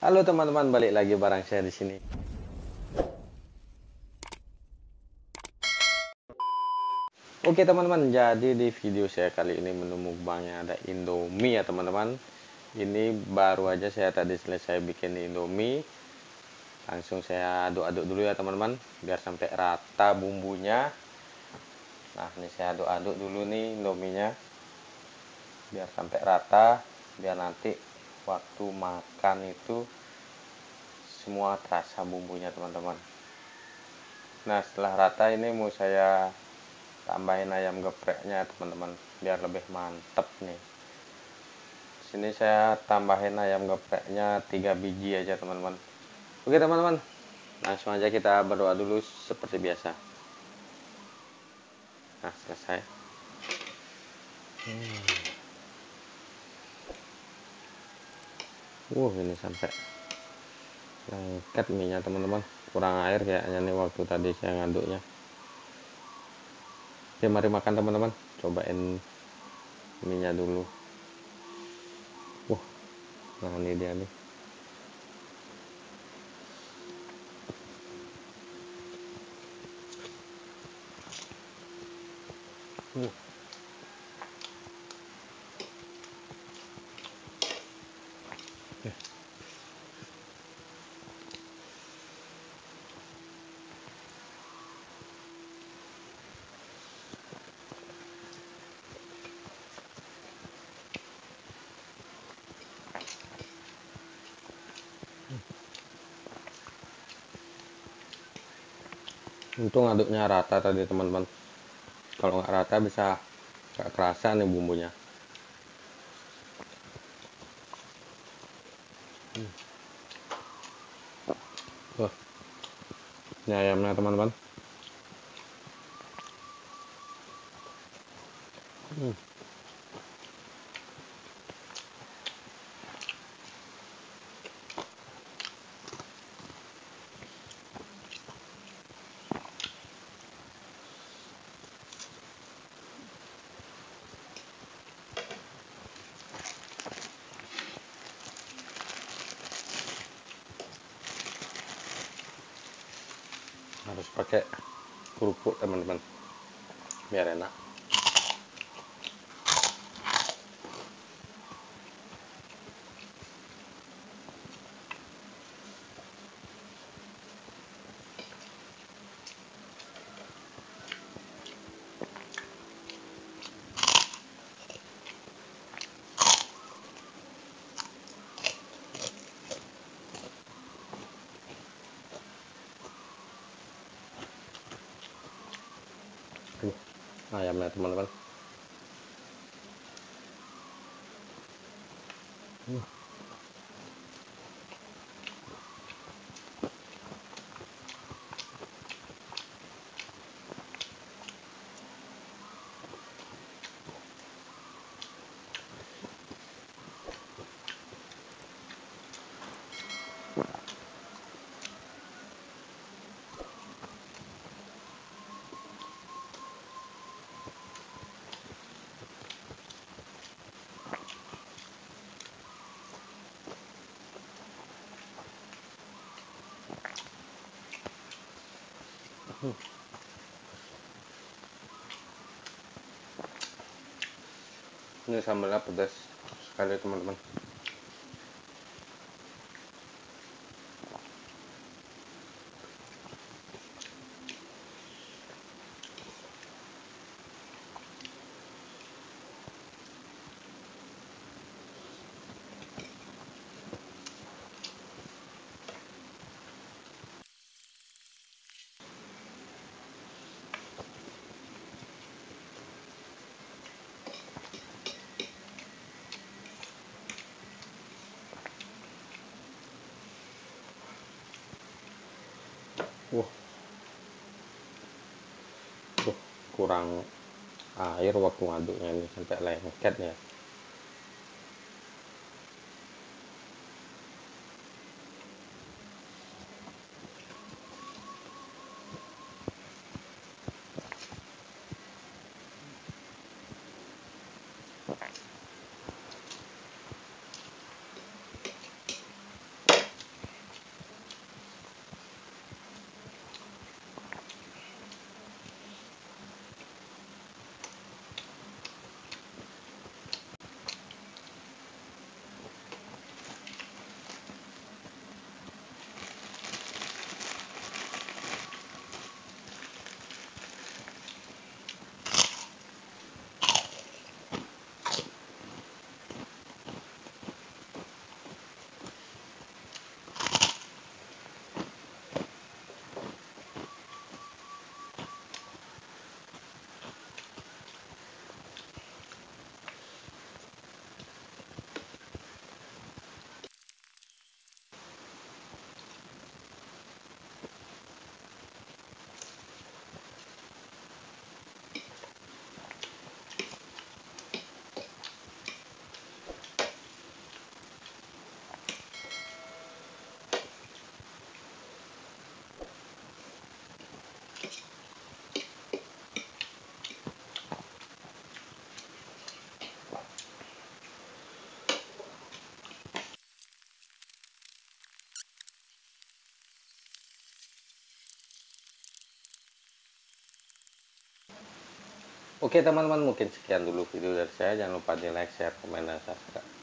Halo teman-teman, balik lagi bareng saya di sini. Oke teman-teman, jadi di video saya kali ini menu mukbangnya ada Indomie ya teman-teman. Ini baru aja saya tadi selesai bikin Indomie. Langsung saya aduk-aduk dulu ya teman-teman, biar sampai rata bumbunya. Nah, ini saya aduk-aduk dulu nih Indominya, biar sampai rata, biar nanti waktu makan itu semua terasa bumbunya teman-teman. Nah, setelah rata ini mau saya tambahin ayam gepreknya teman-teman, biar lebih mantep nih. Sini saya tambahin ayam gepreknya 3 biji aja teman-teman. Oke teman-teman, langsung aja kita berdoa dulu seperti biasa. Nah, selesai. Ini sampai lengket minyak teman-teman. Kurang air kayaknya nih waktu tadi saya ngaduknya. Oke, mari makan teman-teman. Cobain minyak dulu. Nah ini dia nih. Untung aduknya rata tadi teman-teman. Kalau nggak rata bisa nggak kerasa nih bumbunya. Wah, ini ayamnya teman-teman. Harus pakai kerupuk teman-teman, biar enak. Ayamnya teman-teman. Ini sambalnya pedas sekali teman-teman. Wah, kurang air waktu ngaduknya ini sampai lengket ya. Oke teman-teman, mungkin sekian dulu video dari saya. Jangan lupa di like, share, komen, dan subscribe.